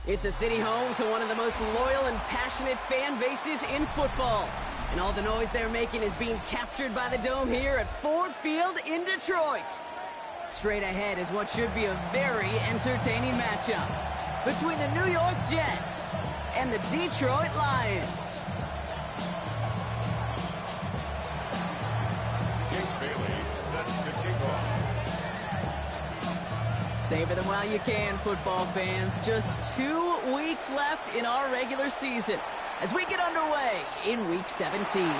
It's a city home to one of the most loyal and passionate fan bases in football. And all the noise they're making is being captured by the Dome here at Ford Field in Detroit. Straight ahead is what should be a very entertaining matchup between the New York Jets and the Detroit Lions. Savor them while you can, football fans. Just 2 weeks left in our regular season as we get underway in Week 17. And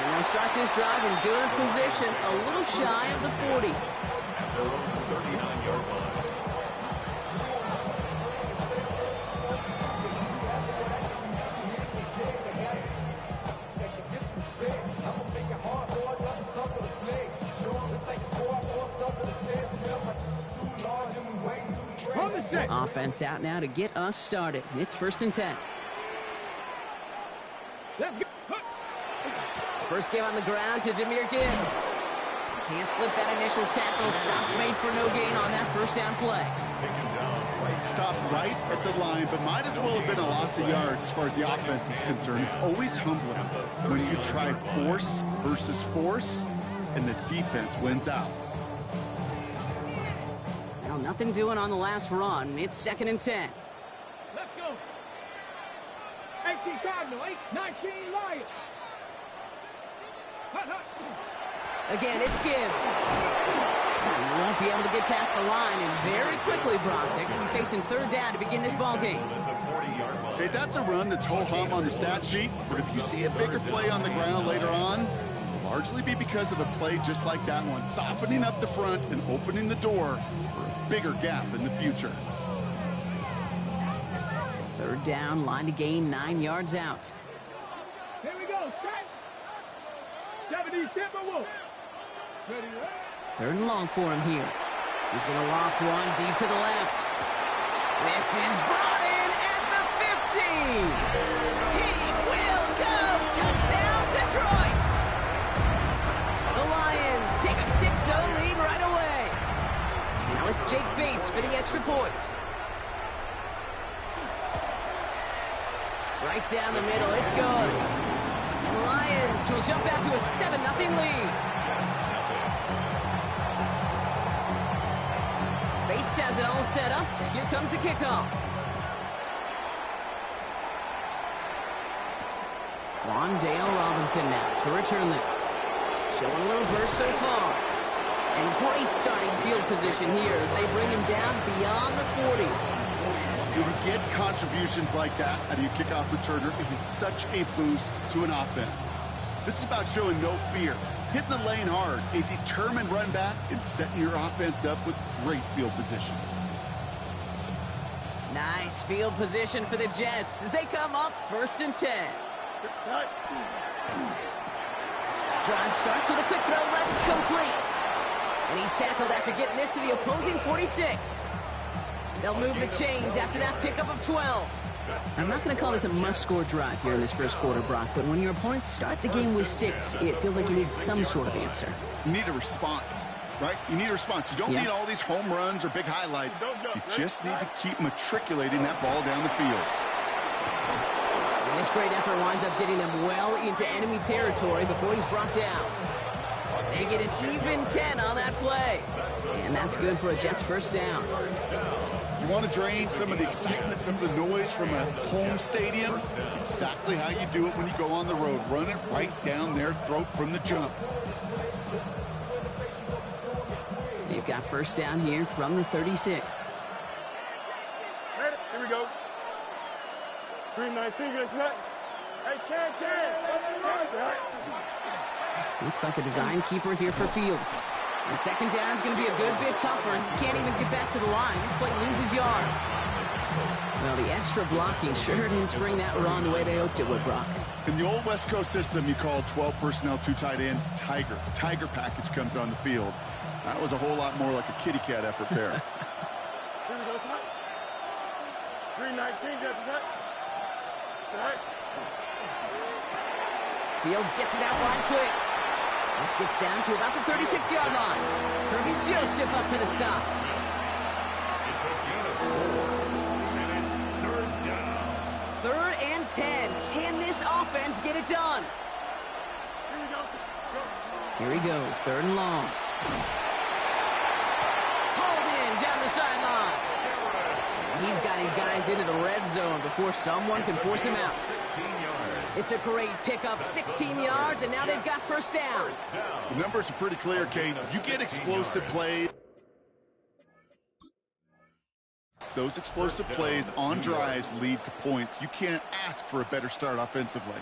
they'll start this drive in good position, a little shy of the 40. At their own 39-yard line. Offense out now to get us started. It's 1st and 10. First game on the ground to Jahmyr Gibbs. Can't slip that initial tackle. Stops made for no gain on that first down play. Stopped right at the line, but might as well have been a loss of yards as far as the offense is concerned. It's always humbling when you try force versus force, and the defense wins out. Well, nothing doing on the last run. It's 2nd and 10. Let's go. 18 Cardinal, 19 Lions. Again, it's Gibbs. He won't be able to get past the line, and very quickly, Brock, they're going to be facing 3rd down to begin this ball game. Okay, that's a run that's ho-hum on the stat sheet, but if you see a bigger play on the ground later on, it'll largely be because of a play just like that one, softening up the front and opening the door for a bigger gap in the future. 3rd down, line to gain 9 yards out. Here we go, strike. 70 Timberwolves. Ready, 3rd and long for him here. He's going to loft one deep to the left. This is brought in at the 15. He will go. Touchdown, Detroit. The Lions take a 6-0 lead right away. Now it's Jake Bates for the extra point. Right down the middle, it's good. And the Lions will jump out to a 7-0 lead. Bates has it all set up. Here comes the kickoff. Wandale Robinson now to return this. Showing a little burst so far. And great starting field position here as they bring him down beyond the 40. You would get contributions like that out of your kickoff returner. It is such a boost to an offense. This is about showing no fear, hitting the lane hard, a determined run back, and setting your offense up with great field position. Nice field position for the Jets as they come up 1st and 10. Drive starts with a quick throw left, complete. And he's tackled after getting this to the opposing 46. They'll move the chains after that pickup of 12. I'm not going to call this a must-score drive here in this first quarter, Brock, but when your opponents start the game with 6, it feels like you need some sort of answer. You need a response, right? You need a response. You don't need all these home runs or big highlights. You just need to keep matriculating that ball down the field. And this great effort winds up getting them well into enemy territory before he's brought down. They get an even 10 on that play. And that's good for a Jets first down. You want to drain some of the excitement, some of the noise from a home stadium? That's exactly how you do it when you go on the road. Run it right down their throat from the jump. They've got first down here from the 36. Here we go. 319, get set. Hey, Ken. Looks like a design keeper here for Fields. And 2nd down is going to be a good bit tougher. He can't even get back to the line. This play loses yards. Well, the extra blocking sure didn't spring that run the way they hoped it would, Brock. In the old West Coast system, you call 12 personnel, 2 tight ends, Tiger. Tiger package comes on the field. That was a whole lot more like a kitty cat effort there. 319, get set. Fields gets it out wide quick. This gets down to about the 36-yard line. Kirby Joseph up for the stop. offense get it done. Here he goes, 3rd and long. Hauled in down the sideline. He's got his guys into the red zone before someone can force him out. It's a great pickup, 16 yards, and now they've got 1st down. The numbers are pretty clear, Kate. You get explosive plays. Those explosive plays on drives lead to points. You can't ask for a better start offensively.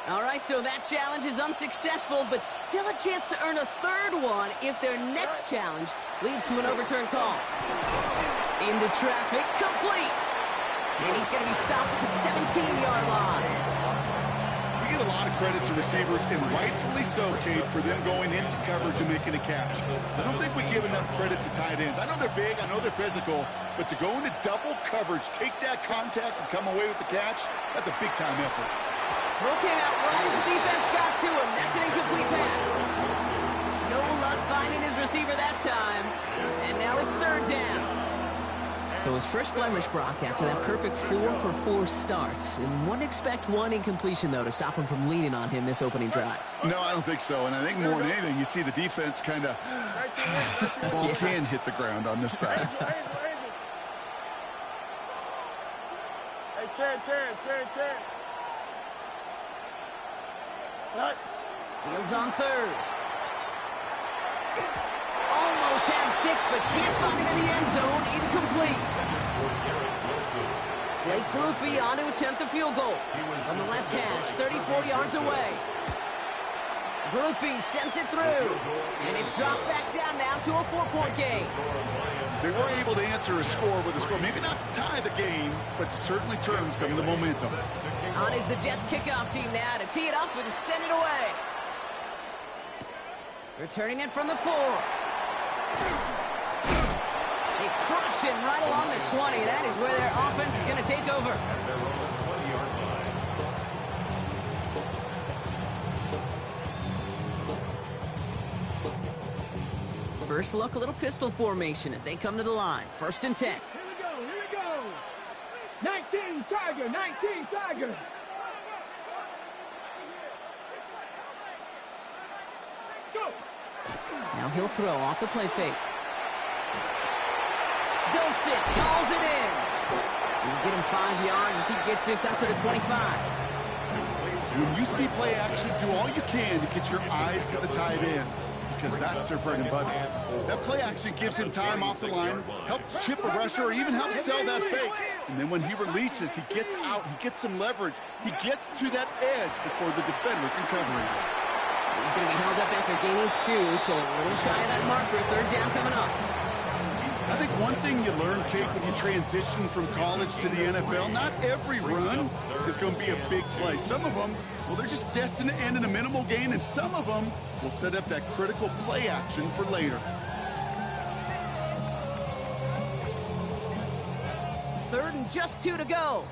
All right, so that challenge is unsuccessful, but still a chance to earn a 3rd one if their next challenge leads to an overturned call. Into traffic, complete. And he's going to be stopped at the 17-yard line. We give a lot of credit to receivers, and rightfully so, Kate, for them going into coverage and making a catch. I don't think we give enough credit to tight ends. I know they're big, I know they're physical, but to go into double coverage, take that contact, and come away with the catch, that's a big-time effort. Throw came out right as the defense got to him. That's an incomplete pass. No luck finding his receiver that time. And now it's 3rd down. So his first blemish, Brock, after that perfect 4-for-4 starts. And wouldn't expect one incompletion, though, to stop him from leaning on him this opening drive. No, I don't think so. And I think more than anything, you see the defense kind of... ball can hit the ground on this side. Hey, Ted. Fields on 3rd. Almost had 6, but can't find him in the end zone. Incomplete. Blake Groupie on to attempt the field goal. From the left hash, 34 yards away. Groupie sends it through. And it's dropped back down now to a 4-point game. They were able to answer a score with a score. Maybe not to tie the game, but to certainly turn some of the momentum. On is the Jets kickoff team now to tee it up and send it away. Returning it from the 4. They crush him right along the 20. That is where their offense is going to take over. First look, a little pistol formation as they come to the line. 1st and 10. Here we go. 19 Tiger. Go. Now he'll throw off the play fake. Dulcich hauls it in. He'll get him 5 yards as he gets this up to the 25. When you see play action, do all you can to get your eyes to the tight end, because that's their bread and butter. That play action gives him time off the line, helps chip a rusher, or even helps sell that fake. And then when he releases, he gets out, he gets some leverage. He gets to that edge before the defender can cover him. He's going to be held up after gaining 2, so a little shy of that marker. 3rd down coming up. I think one thing you learn, Kate, when you transition from college to the NFL, not every run is going to be a big play. Some of them, well, they're just destined to end in a minimal gain, and some of them will set up that critical play action for later. 3rd and just 2 to go.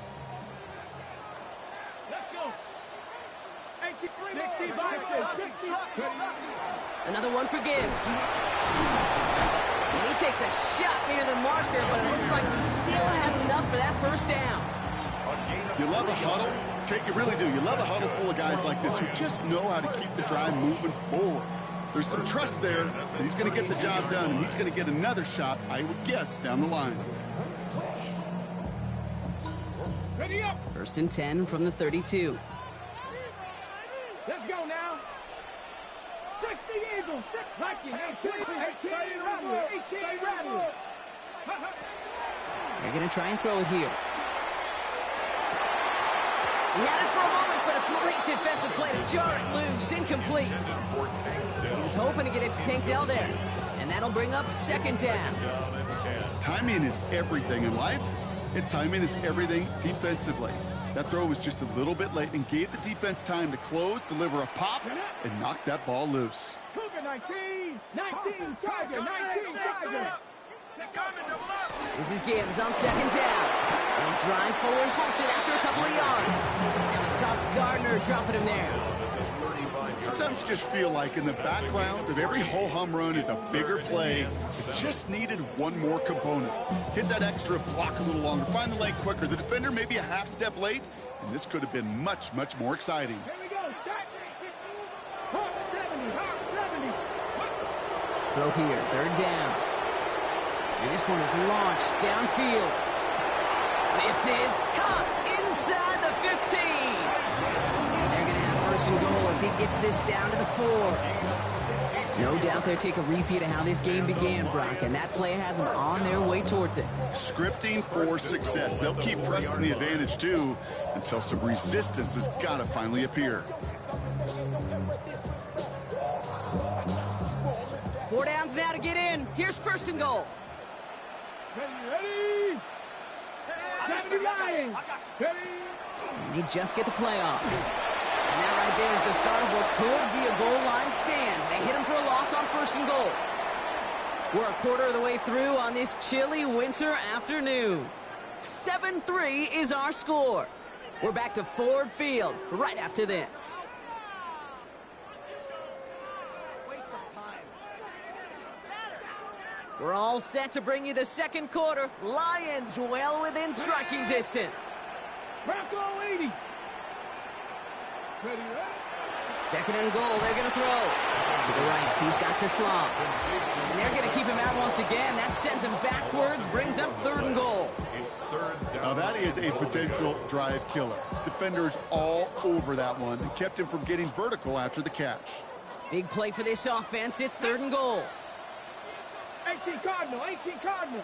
Let's go. Another one for Gibbs. And he takes a shot near the marker, but it looks like he still has enough for that 1st down. You love a huddle. Kate, you really do. You love a huddle full of guys like this who just know how to keep the drive moving forward. There's some trust there that he's going to get the job done, and he's going to get another shot, I would guess, down the line. Ready up. 1st and 10 from the 32. Let's go now. 60 Eagles. 18 Rattler. They're going to try and throw it here. He had it for a moment, but a great defensive play to jar it loose. Incomplete. He was hoping to get it to Tank Dell there. And that'll bring up 2nd down. Timing is everything in life, and timing is everything defensively. That throw was just a little bit late and gave the defense time to close, deliver a pop, and knock that ball loose. 19 Tiger. This is Gibbs on 2nd down. And his drive forward halted after a couple of yards. And Sauce Gardner dropping him there. Sometimes you just feel like in the background of every ho-hum run is a bigger play. It just needed one more component. Hit that extra block a little longer, find the lane quicker. The defender may be a half step late, and this could have been much, much more exciting. Here we go. Start. Hawk 70. Hawk 70. Throw here, third down. And this one is launched downfield. This is caught inside the 15. And they're going to have first and goal as he gets this down to the 4. No doubt they'll take a repeat of how this game began, Brock, and that play has them on their way towards it. Scripting for success. They'll keep pressing the advantage, too, until some resistance has got to finally appear. 4 downs now to get in. Here's first and goal. Ready. 70 Lions. Ready. And they just get the play off. And that right there is the start of what could be a goal line stand. They hit him for a loss on first and goal. We're a quarter of the way through on this chilly winter afternoon. 7-3 is our score. We're back to Ford Field right after this. We're all set to bring you the second quarter. Lions well within striking distance. Bronco 80. Ready. Second and goal, they're going to throw. To the right, he's got to Slav. And they're going to keep him out once again. That sends him backwards, brings up third and goal. Now that is a potential drive killer. Defenders all over that one and kept him from getting vertical after the catch. Big play for this offense. It's third and goal. 18 Cardinal. 18 Cardinal.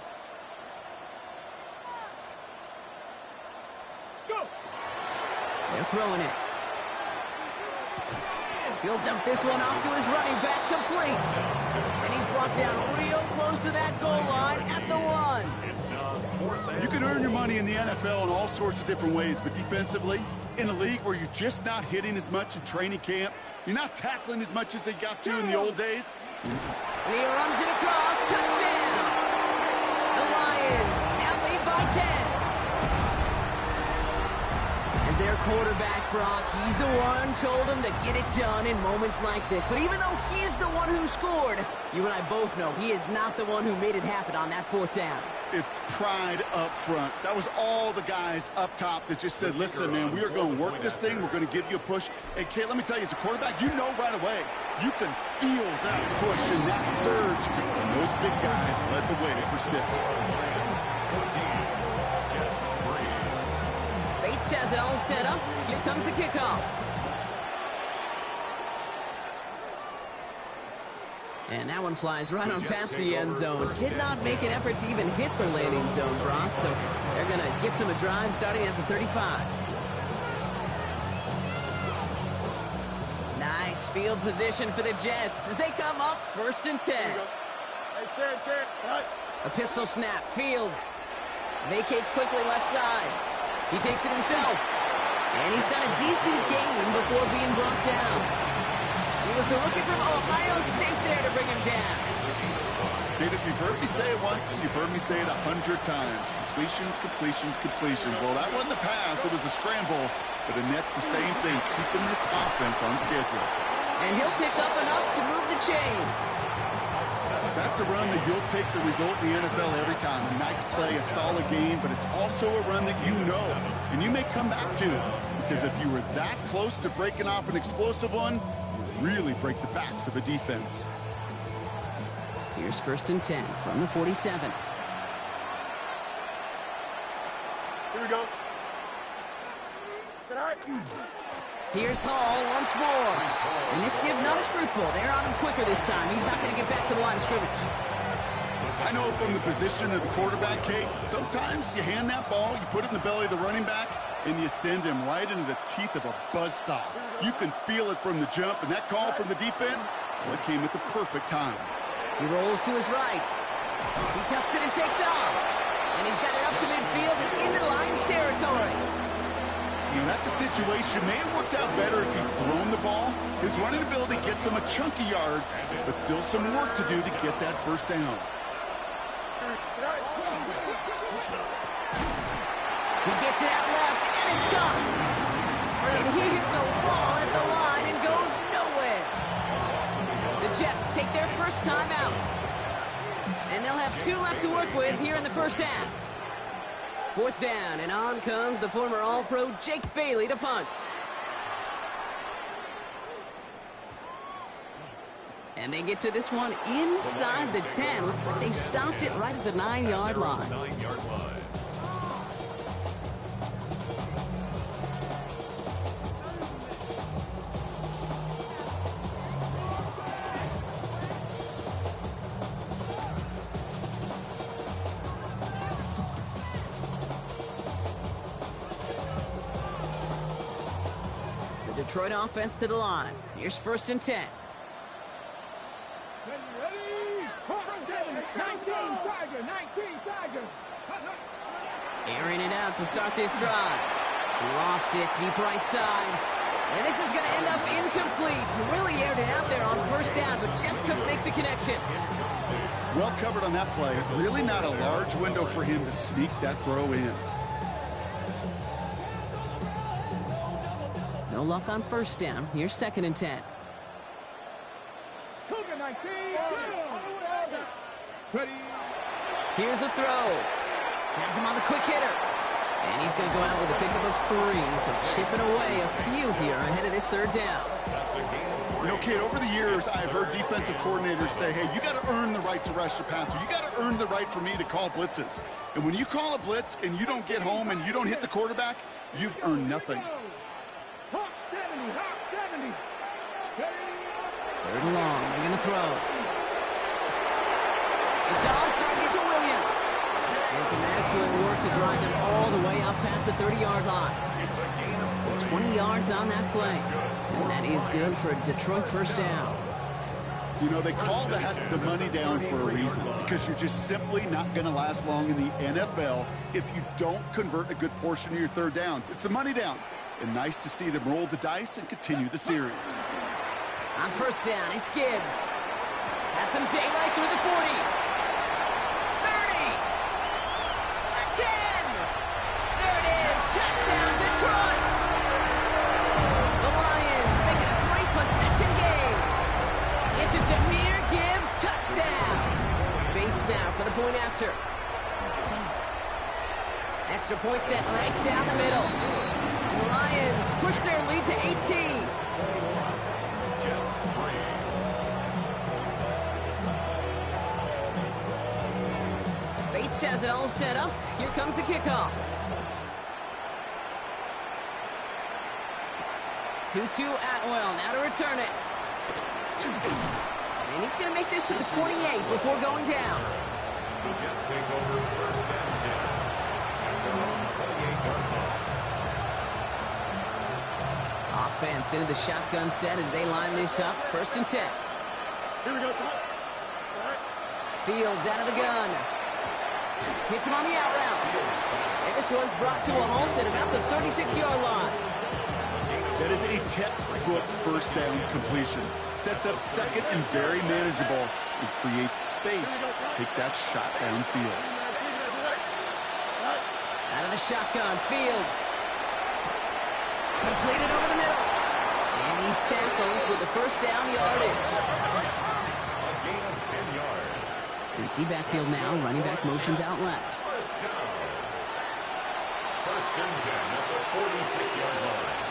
Go. They're throwing it. He'll dump this one off to his running back, complete. And he's brought down real close to that goal line at the 1. You can earn your money in the NFL in all sorts of different ways, but defensively, in a league where you're just not hitting as much in training camp, you're not tackling as much as they got to in the old days. And he runs it across, touchdown! The Lions now lead by 10. As their quarterback, Brock, he's the one told him to get it done in moments like this. But even though he's the one who scored, you and I both know he is not the one who made it happen on that fourth down. It's pride up front. That was all the guys up top that just said, listen, man, we are going to work this thing. We're going to give you a push. And, Kate, let me tell you, as a quarterback, you know right away. You can feel that push and that surge. And those big guys led the way for 6. Bates has it all set up. Here comes the kickoff. And that one flies right on past the end zone. Did not make an effort to even hit the landing zone, Brock. So they're going to gift him a drive starting at the 35. Nice field position for the Jets as they come up first and 10. A pistol snap. Fields vacates quickly left side. He takes it himself. And he's got a decent gain before being brought down. He was the rookie from Ohio State there to bring him down. Kate, if you've heard me say it once, you've heard me say it 100 times. Completions, completions, completions. Well, that wasn't a pass. It was a scramble. But the net's the same thing, keeping this offense on schedule. And he'll pick up enough to move the chains. That's a run that you'll take the result in the NFL every time. A nice play, a solid game, but it's also a run that you know and you may come back to. Because if you were that close to breaking off an explosive one, you really break the backs of a defense. Here's first and 10 from the 47. Here we go. Here's Hall once more. And this give not as fruitful. They're on him quicker this time. He's not going to get back to the line of scrimmage. I know from the position of the quarterback, Kate, sometimes you hand that ball, you put it in the belly of the running back, and you send him right into the teeth of a buzzsaw. You can feel it from the jump, and that call from the defense, well, it came at the perfect time. He rolls to his right. He tucks it and takes off. And he's got it up to midfield and into Lions territory. You know, that's a situation. May have worked out better if he'd thrown the ball. His running ability gets him a chunky yards, but still some work to do to get that first down. He gets it out left, and it's gone. And he hits a wall at the line and goes Jets take their first time out. And they'll have 2 left to work with here in the first half. 4th down, and on comes the former All-Pro Jake Bailey to punt. And they get to this one inside the 10. Looks like they stopped it right at the 9-yard line. 9-yard line. The Detroit offense to the line. Here's 1st and 10. Airing it out to start this drive. Lofts it deep right side. And this is going to end up incomplete. Really aired it out there on 1st down, but just couldn't make the connection. Well covered on that play. Really not a large window for him to sneak that throw in. No luck on 1st down. Here's 2nd and 10. Here's a throw. Has him on the quick hitter. And he's going to go out with a pickup of 3. So chipping away a few here ahead of this 3rd down. You know, kid, over the years, I've heard defensive coordinators say, hey, you got to earn the right to rush the passer. You got to earn the right for me to call blitzes. And when you call a blitz and you don't get home and you don't hit the quarterback, you've earned nothing. 3rd and long. They're going to throw. It's on target to Williams. And some excellent work to drive them all the way up past the 30-yard line. So 20 yards on that play. And that is good for a Detroit 1st down. You know, they call that the money down for a reason, because you're just simply not going to last long in the NFL if you don't convert a good portion of your 3rd downs. It's the money down. And nice to see them roll the dice and continue the series. On 1st down, it's Gibbs. Has some daylight through the 40. 30. The 10. There it is. Touchdown, Detroit. The Lions make it a 3-possession game. It's a Jahmyr Gibbs touchdown. Bates now for the point after. Extra point set right down the middle. And the Lions push their lead to 18. Bates has it all set up. Here comes the kickoff. 2-2 Atwell now to return it. And he's going to make this to the 28 before going down. The Jets take over 1st and 10. At their own 28-yard line. Offense into the shotgun set as they line this up. 1st and 10. Here we go, son. Fields out of the gun. Hits him on the out route. And this one's brought to a halt at about the 36-yard line. That is a textbook 1st down completion. Sets up 2nd and very manageable and creates space to take that shot downfield. Out of the shotgun, Fields. Completed over the middle. And he's tackled with the 1st down yardage. A gain of 10 yards. Empty backfield now. Running back motions out left. 1st down. 1st and 10 at the 46-yard line.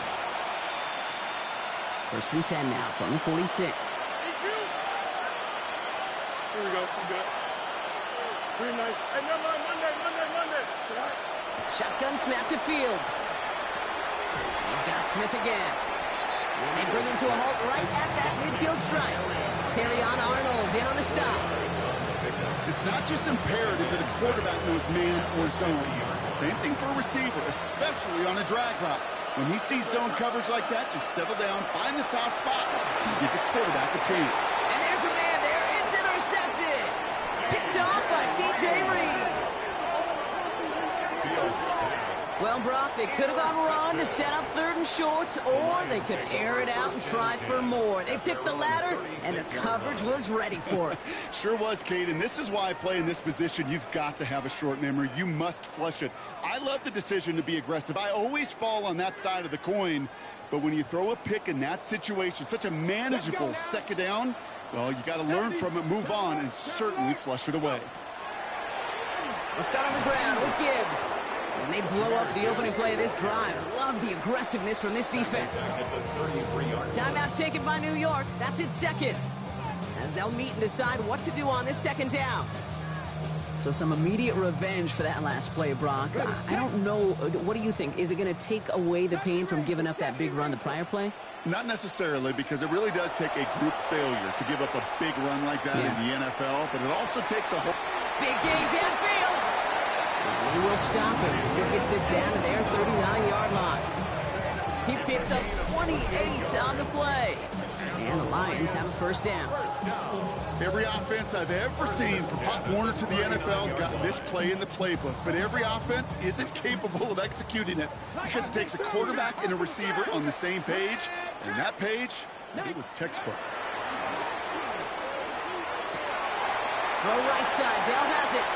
1st and 10 now from the 46. Here we go. I'm good. Green light. Hey, never mind. Monday. Right? Shotgun snap to Fields. He's got Smith again. And they bring him to a halt right at that midfield stripe. Terrion Arnold in on the stop. It's not just imperative that a quarterback knows man or zone. Same thing for a receiver, especially on a drag route. When he sees zone coverage like that, just settle down, find the soft spot, and give the quarterback a chance. And there's a man there. It's intercepted. Picked off by DJ Reed. Well, Brock, they could have gone wrong to set up 3rd and short, or they could air it out and try for more. They picked the latter, and the coverage was ready for it. Sure was, Kate, and this is why I play in this position. You've got to have a short memory. You must flush it. I love the decision to be aggressive. I always fall on that side of the coin, but when you throw a pick in that situation, such a manageable 2nd down, Well, you got to learn from it, move on, and certainly flush it away. We'll start on the ground with Gibbs. And they blow up the opening play of this drive. Love the aggressiveness from this defense. Timeout taken by New York. That's its second, as they'll meet and decide what to do on this second down. So some immediate revenge for that last play, Brock. I don't know. What do you think? Is it going to take away the pain from giving up that big run the prior play? Not necessarily, because it really does take a group failure to give up a big run like that in the NFL, but it also takes a whole... Big gain downfield. And he will stop it as he gets this down to their 39-yard line. He picks up 28 on the play. And the Lions have a first down. Every offense I've ever seen from Pop Warner to the NFL's got this play in the playbook, but every offense isn't capable of executing it because it takes a quarterback and a receiver on the same page, and that page, it was textbook. Throw right side, Dale has it.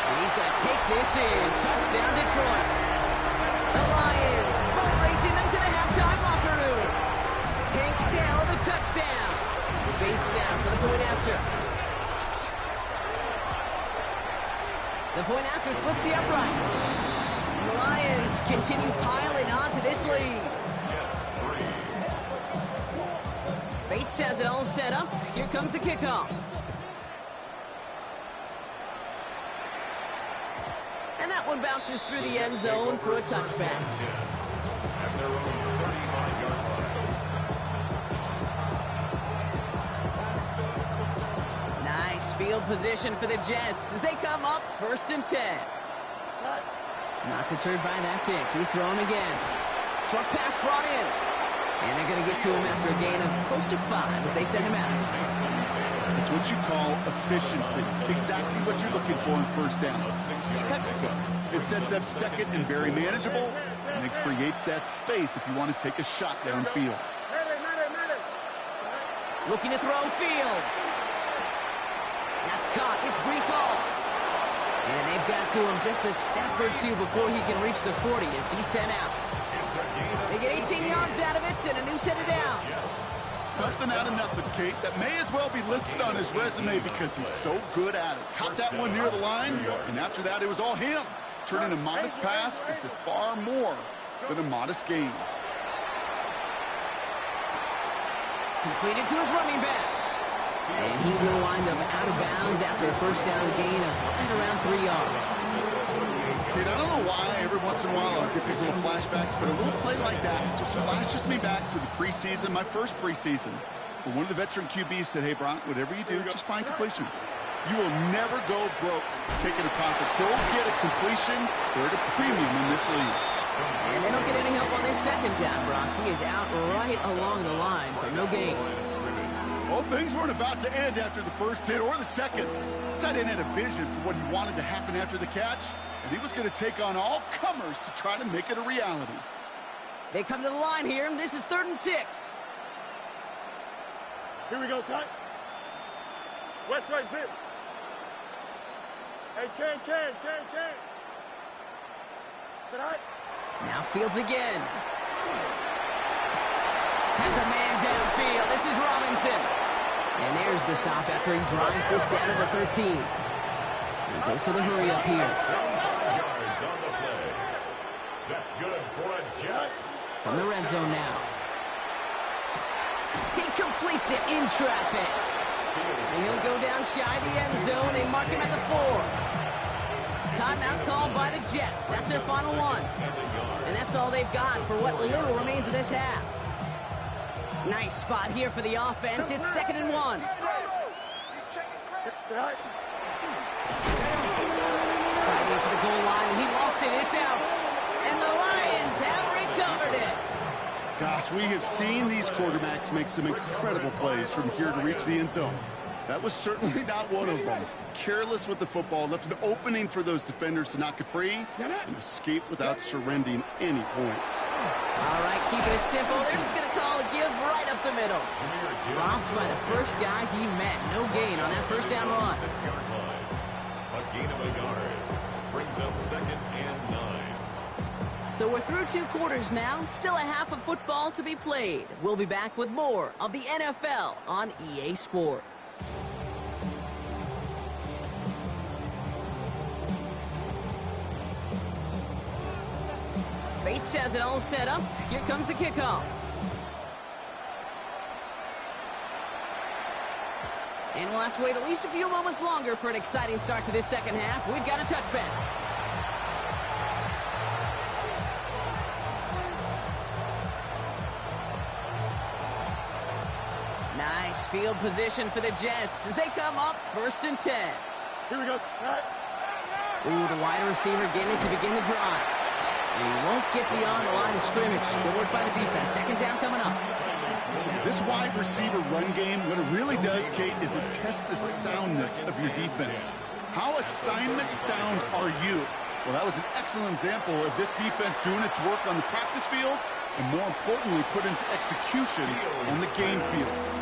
And he's going to take this in. Touchdown, Detroit. The Lions boat racing them to the halftime locker room. Tank Dell, the touchdown. The bait snap for the point after. The point after splits the uprights. The Lions continue piling onto this lead. Bates has it all set up. Here comes the kickoff. And that one bounces through the end zone for a touchback. Nice field position for the Jets as they come up 1st and 10. Not deterred by that pick. He's throwing again. Short pass brought in. And they're going to get to him after a gain of close to 5 as they send him out. It's what you call efficiency. Exactly what you're looking for in first down. Textbook. It sets up second and very manageable, and it creates that space if you want to take a shot downfield. Looking to throw Fields. That's caught. It's Breece Hall. And they've got to him just a step or two before he can reach the 40 as he's sent out. They get 18 yards out of it and a new set of downs. Something out of nothing, Kate, that may as well be listed on his resume because he's so good at it. Caught that one near the line, and after that, it was all him. Turning a modest pass into far more than a modest gain. Completed to his running back. And he will wind up out of bounds after a first down gain of right around 3 yards. Kate, I don't know why every once in a while I'll get these little flashbacks, but a little play like that just flashes me back to the preseason, my first preseason, where one of the veteran QBs said, hey, Bron, whatever you do, just find completions. You will never go broke taking a profit. Go get a completion. They're at a premium in this league. And they don't get any help on their second down, Brock. He is out right along the line, so no gain. Well, things weren't about to end after the first hit or the second. This tight end had a vision for what he wanted to happen after the catch, and he was going to take on all comers to try to make it a reality. They come to the line here, and this is 3rd and 6. Here we go, son. West right zip. Hey, Ken. Sit high. Now Fields again. Has a man downfield. This is Robinson. And there's the stop after he drives this down to the 13. And goes to the hurry up here. Yards on the play. That's good for a Jets. From the red zone now. He completes it in traffic. And he'll go down shy of the end zone. They mark him at the 4. Timeout called by the Jets. That's their final one. And that's all they've got for what little remains of this half. Nice spot here for the offense. It's 2nd and 1. Fighting for the goal line, and he lost it. It's out. And the Lions have recovered it. Gosh, we have seen these quarterbacks make some incredible plays from here to reach the end zone. That was certainly not one of them. Careless with the football, left an opening for those defenders to knock it free and escape without surrendering any points. All right, keeping it simple. They're just going to call a give right up the middle. Dropped by the first guy he met. No gain on that first down run. 6-yard line. A gain of a yard. Brings up 2nd and 9. So we're through 2 quarters now, still a half of football to be played. We'll be back with more of the NFL on EA Sports. Bates has it all set up. Here comes the kickoff. And we'll have to wait at least a few moments longer for an exciting start to this second half. We've got a touchback. Nice field position for the Jets as they come up 1st and 10. Here we go. Ooh, the wide receiver getting it to begin the drive. And he won't get beyond the line of scrimmage. Good work by the defense. Second down coming up. This wide receiver run game, what it really does, Kate, is it tests the soundness of your defense. How assignment sound are you? Well, that was an excellent example of this defense doing its work on the practice field and, more importantly, put into execution on the game field.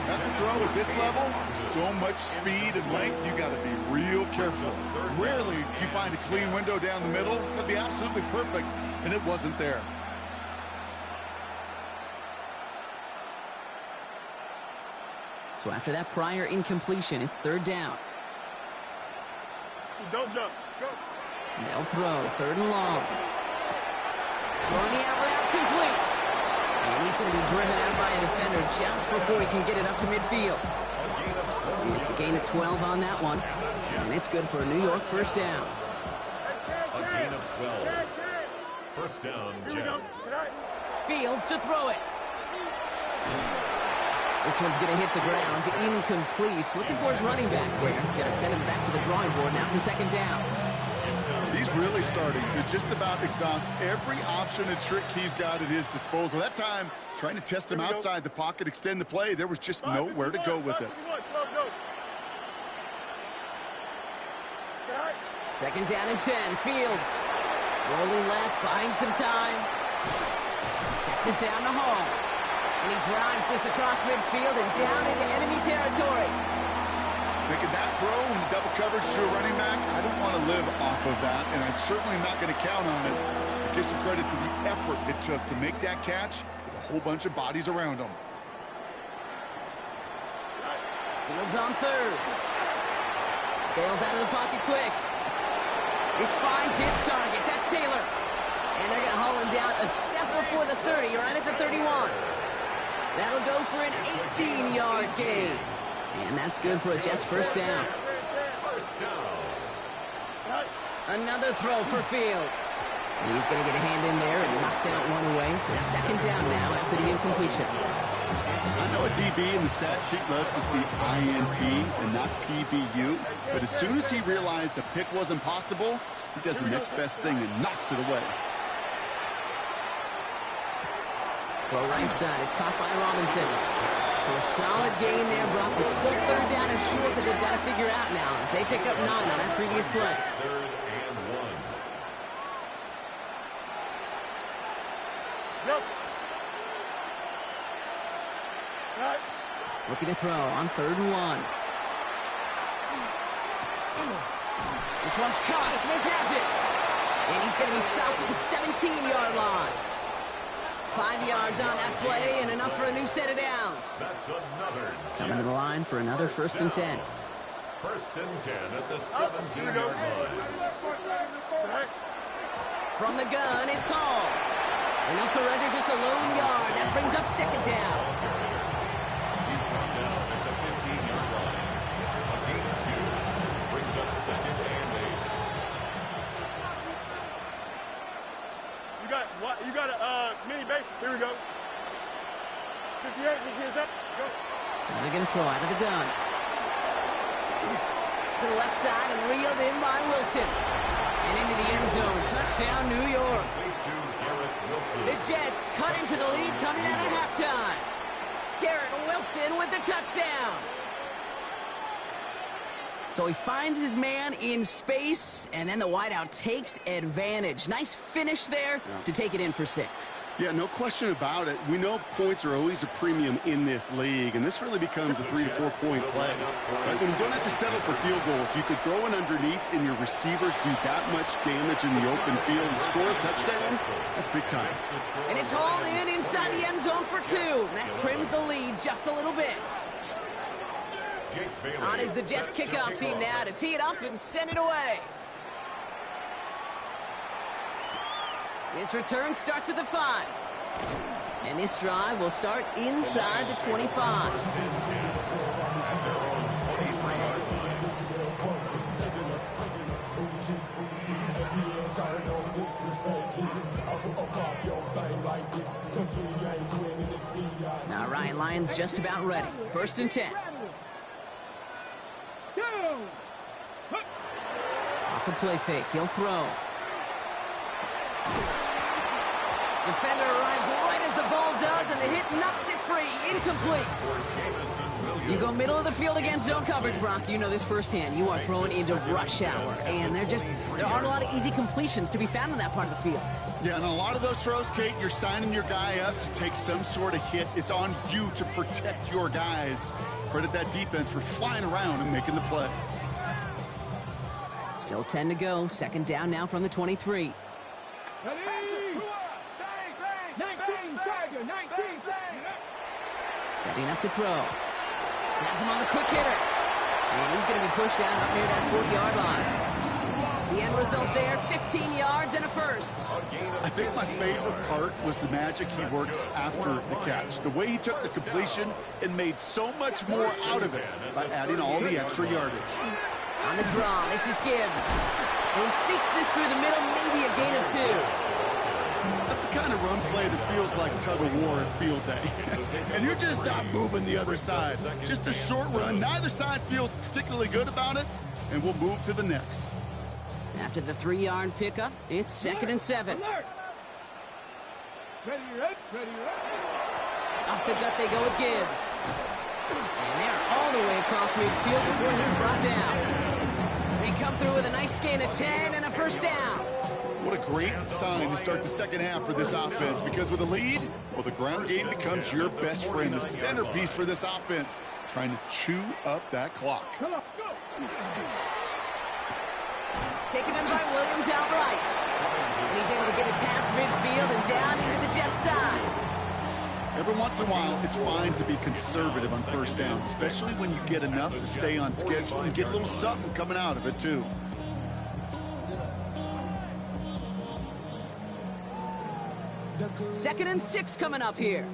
That's a throw at this level. So much speed and length, you got to be real careful. Rarely do you find a clean window down the middle. It'd be absolutely perfect, and it wasn't there. So after that prior incompletion, it's 3rd down. Don't jump. Go. They'll throw, 3rd and long. Throwing the out route complete. And he's going to be driven out by a defender just before he can get it up to midfield. And it's a gain of 12 on that one. And it's good for a New York 1st down. A gain of 12. 1st down, Jets. Fields to throw it. This one's going to hit the ground. Incomplete. Looking for his running back there. Got to send him back to the drawing board now for 2nd down. He's really starting to just about exhaust every option and trick he's got at his disposal. That time, trying to test him outside the pocket, extend the play, there was just nowhere to go with it. 2nd down and 10. Fields. Rolling left, buying some time. Checks it down to Hall. And he drives this across midfield and down into enemy territory. Making that throw in the double coverage to a running back, I don't want to live off of that, and I'm certainly not going to count on it. But give some credit to the effort it took to make that catch with a whole bunch of bodies around him. Fields on 3rd. Bails out of the pocket quick. This finds its target. That's Taylor. And they're going to haul him down a step before the 30, right at the 31. That'll go for an 18-yard gain. And that's good for a Jets 1st down. Another throw for Fields. He's going to get a hand in there and knock that one away. So 2nd down now after the incompletion. I know a DB in the stat sheet loves to see INT and not PBU, but as soon as he realized a pick wasn't possible, he does the next best thing and knocks it away. Throw right side is caught by Robinson. So a solid gain there, Brock. It's still 3rd down and short that they've got to figure out now as they pick up 9 on that previous play. 3rd and 1. Yep. Looking to throw on 3rd and 1. This one's caught. Smith has it. And he's going to be stopped at the 17-yard line. 5 yards on that play and enough for a new set of downs. That's another. Coming to the line for another 1st and 10. 1st and 10 at the 17-yard line. From the gun, it's Hall. And they'll surrender just a lone yard. That brings up 2nd down. He's brought down at the 15-yard line. A gain of 2 brings up 2nd and 8. You got a mini base. Here we go. 58. Here's that. Go. And they're going to throw out of the gun. To the left side and reeled in by Wilson. And into the end zone. Touchdown, New York. The Jets cut into the lead coming out of halftime. Garrett Wilson with the touchdown. So he finds his man in space, and then the wideout takes advantage. Nice finish there to take it in for 6. Yeah, no question about it. We know points are always a premium in this league, and this really becomes a 3 to 4 point play. Right? When you don't have to settle for field goals, you could throw it underneath, and your receivers do that much damage in the open field and score a touchdown. That's big time. And it's hauled in inside the end zone for 2. And that trims the lead just a little bit. On is the Jets kickoff team now to tee it up and send it away. This return starts at the 5. And this drive will start inside the 25. Now Ryan Lyons just about ready. 1st and 10. Off the play fake, he'll throw. Defender arrives right as the ball does, and the hit knocks it free. Incomplete. You go middle of the field against zone coverage, Brock. You know this firsthand. You are throwing into rush hour, and there aren't a lot of easy completions to be found in that part of the field. Yeah, and a lot of those throws, Kate, you're signing your guy up to take some sort of hit. It's on you to protect your guys. Credit that defense for flying around and making the play. Still 10 to go. 2nd down now from the 23. Setting up to throw. Has him on the quick hitter. And he's going to be pushed down up near that 40-yard line. The end result there, 15 yards and a 1st. I think my favorite part was the magic he worked after the catch. The way he took the completion and made so much more out of it by adding all the extra yardage. On the draw, this is Gibbs. And he sneaks this through the middle, maybe a gain of 2. That's the kind of run play that feels like tug-of-war at field day. And you're just not moving the other side. Just a short run. Neither side feels particularly good about it, and we'll move to the next. After the 3-yard pickup, it's 2nd and 7. Off the gut they go with Gibbs. And they're all the way across midfield before he's brought down. They come through with a nice gain of 10 and a 1st down. What a great sign to start the 2nd half for this offense, because with a lead, well, the ground game becomes your best friend, the centerpiece for this offense, trying to chew up that clock. Taken in by Williams outright. And he's able to get it past midfield and down into the Jets side. Every once in a while, it's fine to be conservative on 1st down, especially when you get enough to stay on schedule and get a little something coming out of it, too. Second and 6 coming up here.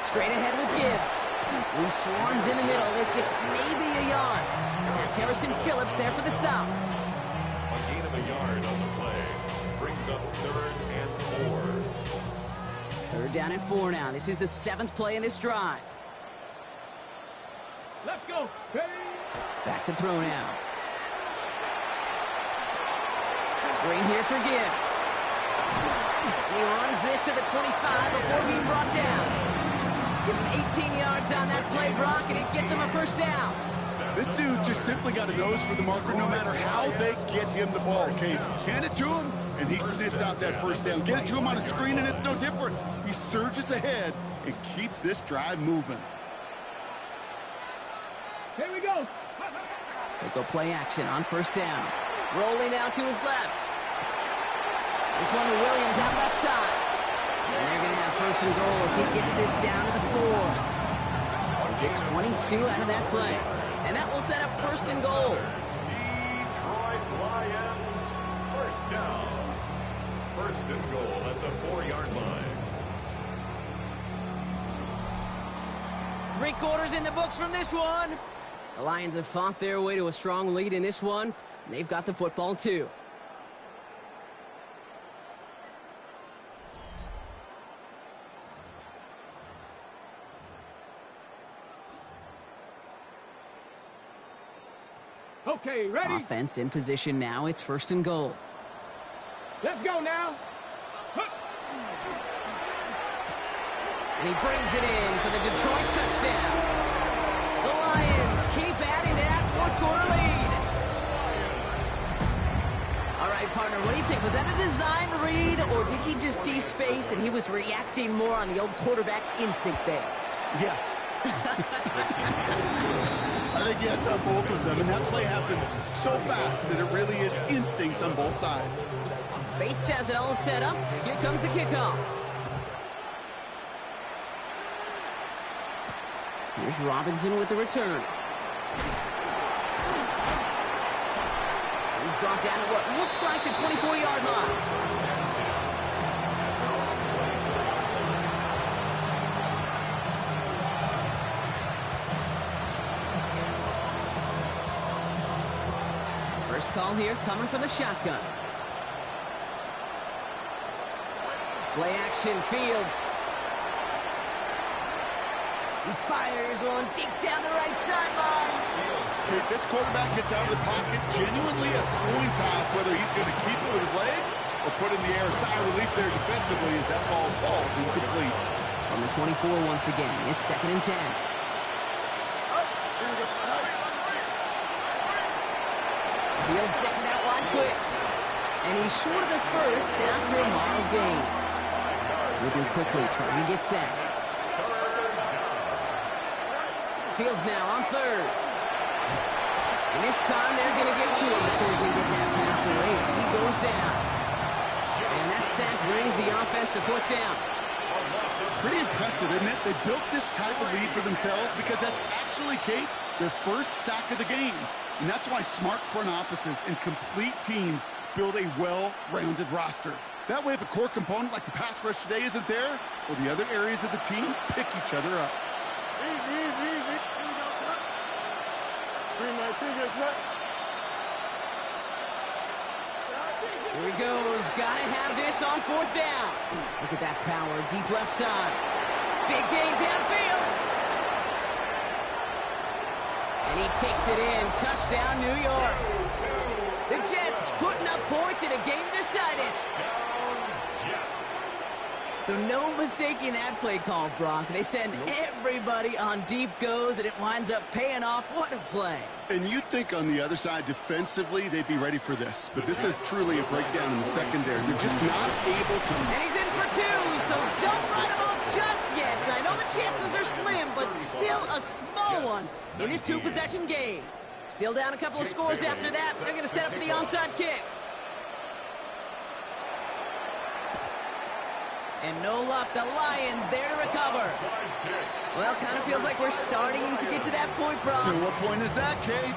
Straight ahead with Gibbs. Who swarms in the middle. This gets maybe a yard. That's Harrison Phillips there for the stop. A gain of a yard on the play. Brings up 3rd and 4. 3rd down and 4 now. This is the 7th play in this drive. Let's go. Back to throw now. Screen here for Gibbs. He runs this to the 25 before being brought down. Give him 18 yards on that play, Brock, and it gets him a 1st down. This dude just simply got a nose for the marker no matter how they get him the ball, Kate. Hand it to him, and he sniffs out that 1st down. Get it to him on a screen, and it's no different. He surges ahead and keeps this drive moving. Here we go. They go play action on 1st down. Rolling out to his left. This one to Williams out left side. And they're going to have 1st and goal as he gets this down to the 4. They get 22 out of that play. And that will set up 1st and goal. Detroit Lions, 1st down. 1st and goal at the 4-yard line. 3 quarters in the books from this one. The Lions have fought their way to a strong lead in this one. And they've got the football too. Okay, ready? Offense in position now. It's 1st and goal. Let's go now. And he brings it in for the Detroit touchdown. The Lions keep adding to that fourth-quarter lead. All right, partner, what do you think? Was that a design read, or did he just see space and he was reacting more on the old quarterback instinct there? Yes. I think yes on both of them, and that play happens so fast that it really is instincts on both sides. Bates has it all set up. Here comes the kickoff. Here's Robinson with the return. He's brought down at what looks like the 24-yard line. First call here coming from the shotgun. Play action, Fields. He fires one deep down the right sideline. This quarterback gets out of the pocket, genuinely a coin toss, whether he's going to keep it with his legs or put in the air. Sigh of relief there defensively as that ball falls incomplete. On the 24 once again, it's 2nd and 10. Fields gets it out wide quick. And he's short of the first after a mild gain. Moving quickly, trying to get set. Fields now on 3rd. And this time they're going to get to him before he can get that pass away as he goes down. And that sack brings the offense to 4th down. Pretty impressive, isn't it? They built this type of lead for themselves because that's actually, Kate, their first sack of the game. And that's why smart front offices and complete teams build a well-rounded roster. That way, if a core component like the pass rush today isn't there, well, the other areas of the team pick each other up. Easy. Green light, Here he goes. Gotta have this on 4th down. Look at that power. Deep left side. Big gain downfield. And he takes it in. Touchdown, New York. The Jets putting up points in a game decided. So no mistaking that play call, Brock. They send everybody on deep goes, and it winds up paying off. What a play. And you'd think on the other side, defensively, they'd be ready for this. But this is truly a breakdown in the secondary. They're just not able to. And he's in for 2, so don't write him off just yet. I know the chances are slim, but still a small one in this 2-possession game. Still down a couple of scores after that. They're going to set up for the onside kick. And no luck, the Lions there to recover. Well, kind of feels like we're starting to get to that point, Brock. And what point is that, Kate?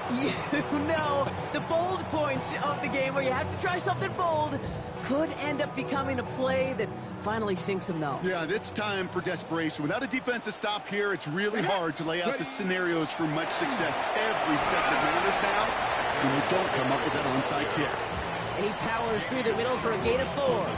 You know, the bold point of the game where you have to try something bold could end up becoming a play that finally sinks them, though. Yeah, it's time for desperation. Without a defensive stop here, it's really hard to lay out the scenarios for much success. Every second matters now, and you don't come up with that onside kick. And he powers through the middle for a gain of 4.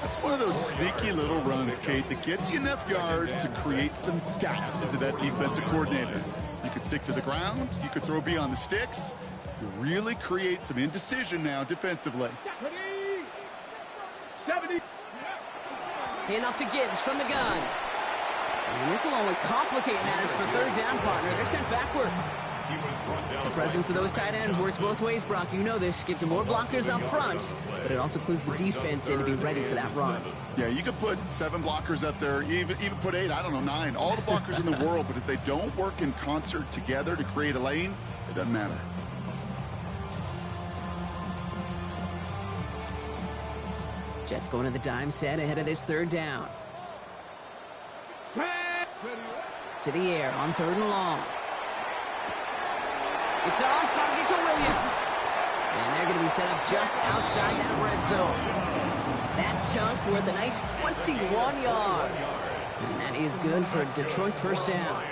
That's one of those sneaky little runs, Kate, that gets you enough yards to create some doubt into that defensive coordinator. You could stick to the ground. You could throw beyond the sticks. You really create some indecision now defensively. Handoff to Gibbs from the gun. And this will only complicate matters for 3rd down, partner. They're sent backwards. The presence of those tight ends works both ways, Brock. You know this. Gives them more blockers up front, but it also clues the defense in to be ready for that run. Yeah, you could put 7 blockers up there, even put 8, I don't know, 9. All the blockers in the world, but if they don't work in concert together to create a lane, it doesn't matter. Jets going to the dime set ahead of this 3rd down. To the air on 3rd and long. It's on target to Williams. And they're going to be set up just outside that red zone. That chunk worth a nice 21 yards. And that is good for a Detroit 1st down.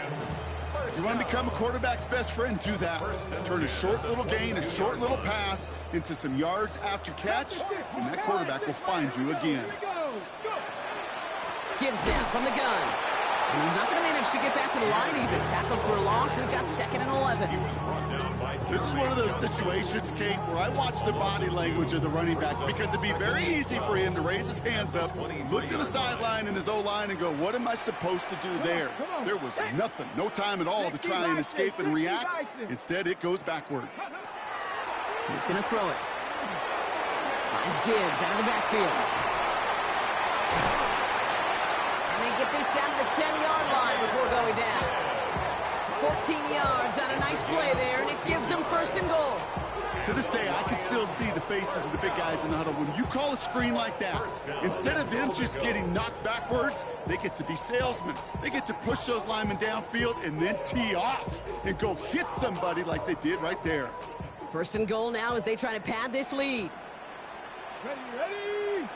You want to become a quarterback's best friend, do that. Turn a short little gain, a short little pass into some yards after catch, and that quarterback will find you again. Gibbs now from the gun. And he's not going to manage to get back to the line even. Tackled for a loss. We've got 2nd and 11. This is one of those situations, Kate, where I watch the body language of the running back because it'd be very easy for him to raise his hands up, look to the sideline in his O-line and go, what am I supposed to do there? There was nothing, no time at all to try and escape and react. Instead, it goes backwards. He's going to throw it. Finds Gibbs out of the backfield. And they get this down to the 10-yard line before going down. 14 yards on a nice play there, and it gives them 1st and goal. To this day, I can still see the faces of the big guys in the huddle. When you call a screen like that, instead of them just getting knocked backwards, they get to be salesmen. They get to push those linemen downfield and then tee off and go hit somebody like they did right there. 1st and goal now as they try to pad this lead. Ready.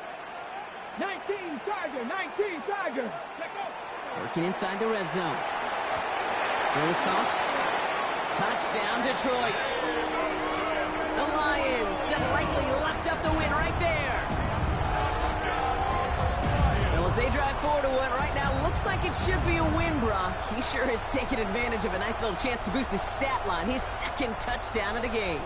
19 Tiger. Working inside the red zone. Bill's caught. Touchdown, Detroit. The Lions have likely locked up the win right there. Well, as they drive forward to what right now looks like it should be a win, Brock. He sure has taken advantage of a nice little chance to boost his stat line. His 2nd touchdown of the game.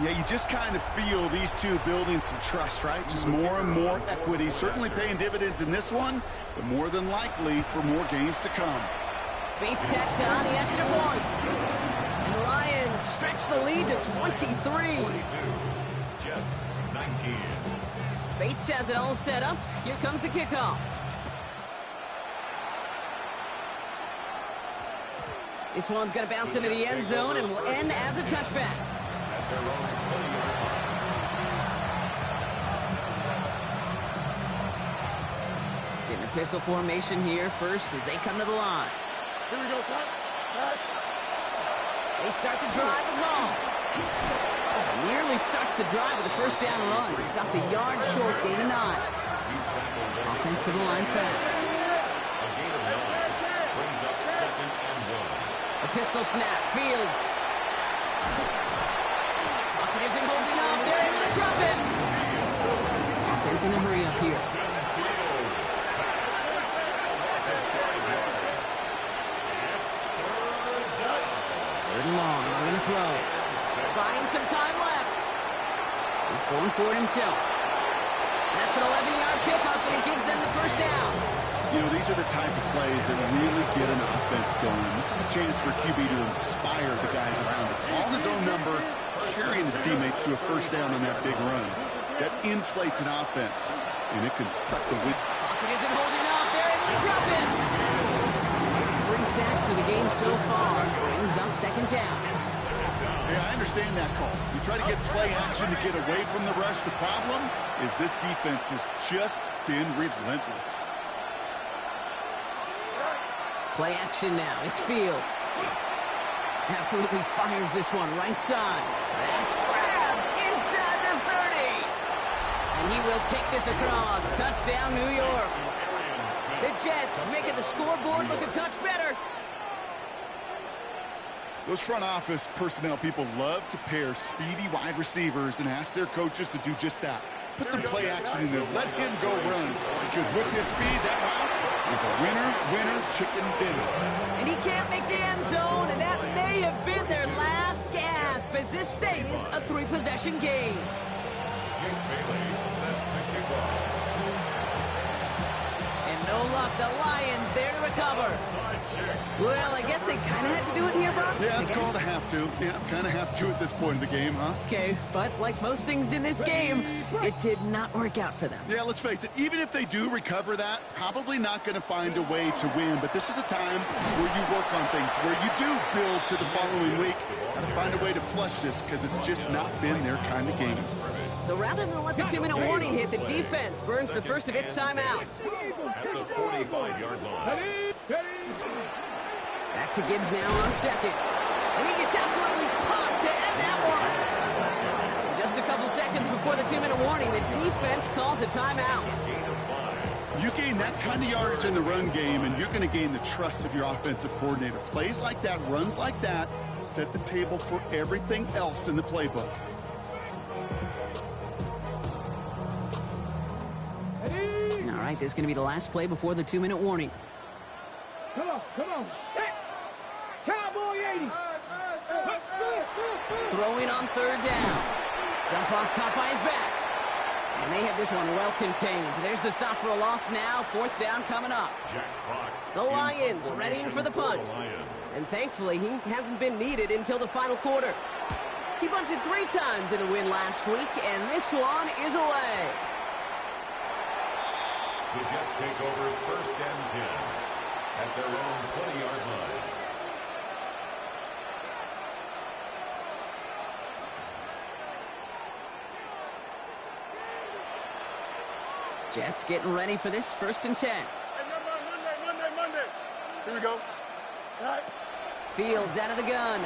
Yeah, you just kind of feel these two building some trust, right? Just more and more equity. Certainly paying dividends in this one, but more than likely for more games to come. Bates tacks on the extra point. And the Lions stretch the lead to 23. 22. Jets 19. Bates has it all set up. Here comes the kickoff. This one's going to bounce into the end zone and will end as a touchback. At their own 20-yard line. Getting a pistol formation here first as they come to the line. Here we go, son. They start the drive with Hall. Nearly starts the drive with a 1st down run. Stopped a yard short, gain of 9. Offensive line fast. A gain of 9 brings up 2nd and 1. A pistol snap. Fields. Pocket isn't holding up. They're able to drop it. Offense in a hurry up here. Long, they're going to throw. Buying some time left. He's going for it himself. That's an 11-yard pickup, and it gives them the 1st down. You know, these are the type of plays that really get an offense going. This is a chance for QB to inspire the guys around him. Calling his own number, carrying his teammates to a 1st down on that big run. That inflates an offense, and it can suck the wind. Pocket isn't holding up. They're able to drop it. 3 sacks for the game so far. Brings up 2nd down. Yeah, I understand that call. You try to get play action to get away from the rush. The problem is this defense has just been relentless. Play action now. It's Fields. Absolutely fires this one right side. That's grabbed inside the 30. And he will take this across. Touchdown, New York. The Jets making the scoreboard look a touch better. Those front office personnel people love to pair speedy wide receivers and ask their coaches to do just that. Put some play action in there. Let him go run. Because with his speed, that route is a winner, chicken dinner. And he can't make the end zone, and that may have been their last gasp as this stays a 3-possession game. Jake Bailey set to kick off. And no luck, the Lions there to recover. Well, I guess they kind of had to do it here, Brock. Yeah, it's called a have to. Yeah, kind of have to at this point in the game, huh? Okay, but like most things in this game, it did not work out for them. Yeah, let's face it, even if they do recover that, probably not going to find a way to win. But this is a time where you work on things, where you do build to the following week. Got to find a way to flush this because it's just not been their kind of game. So rather than let the 2-minute warning hit, the defense burns the first of its timeouts. At the 45-yard line. Back to Gibbs now on 2nd. And he gets absolutely popped to end that one. Just a couple seconds before the 2-minute warning, the defense calls a timeout. You gain that kind of yardage in the run game, and you're going to gain the trust of your offensive coordinator. Plays like that, runs like that, set the table for everything else in the playbook. All right, this is going to be the last play before the 2-minute warning. Come on. Hey. Cowboy 80. Throwing on third down. Dump off caught by his back. And they have this one well contained. There's the stop for a loss now. Fourth down coming up. Jack Fox The Lions ready for the punt. And thankfully, he hasn't been needed until the final quarter. He bunted 3 times in the win last week, and this one is away. The Jets take over first and 10 at their own 20-yard line. Jets getting ready for this first and 10. Hey, Monday. Here we go. All right. Fields out of the gun.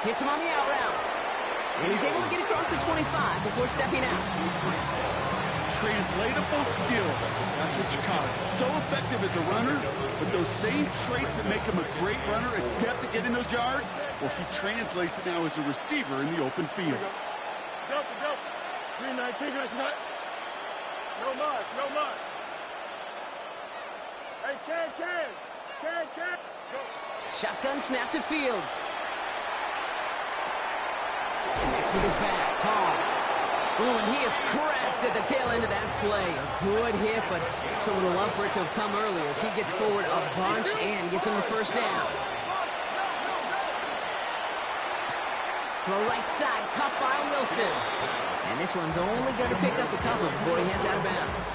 Hits him on the out route. And he's able to get across the 25 before stepping out. Translatable skills. That's what you call it. So effective as a runner, but those same traits that make him a great runner, adept at getting those yards, well, he translates it now as a receiver in the open field. Delta. 319, No much. Hey, can. Go. Shotgun snap to Fields. Connects with his back. Hall. Ooh, and he is cracked at the tail end of that play. A good hit, but so would have loved for it to have come earlier as he gets forward a bunch and gets him the first down. Throw right side, caught by Wilson. And this one's only going to pick up a couple before he heads out of bounds.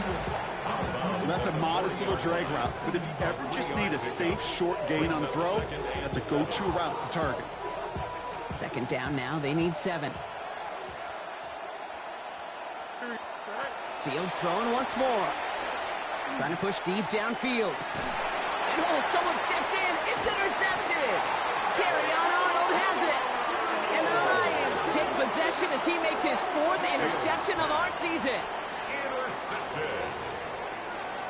Well, that's a modest little drag route, but if you ever just need a safe, short gain on the throw, that's a go-to route to target. Second down now, they need 7. Fields throwing once more. Trying to push deep downfield. And oh, someone stepped in. It's intercepted. Terrion Arnold has it. And the Lions take possession as he makes his 4th interception of our season. Intercepted.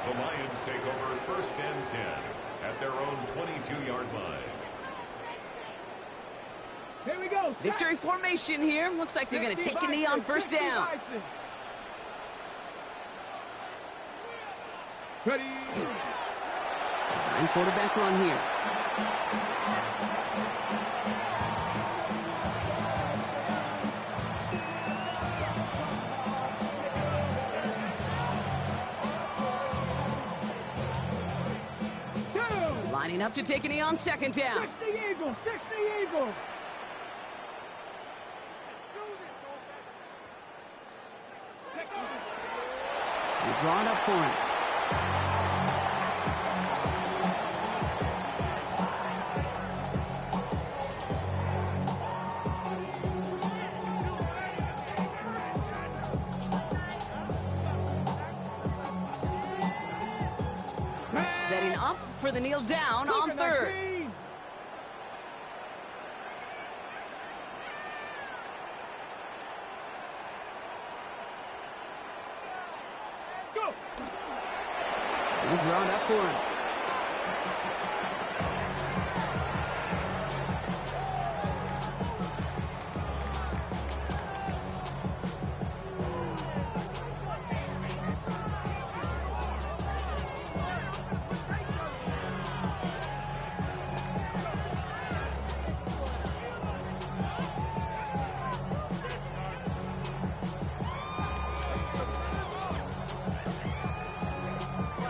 The Lions take over first and 10 at their own 22-yard line. Here we go. Victory formation here. Looks like they're going to take a knee on first down. Ready. Design quarterback run here. Lining up to take a knee on second down. 60 Eagles. They draw it up for him. Setting up for the kneel down on third. Go. They draw it up for him.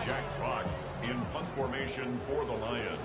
Jack Fox in punt formation for the Lions.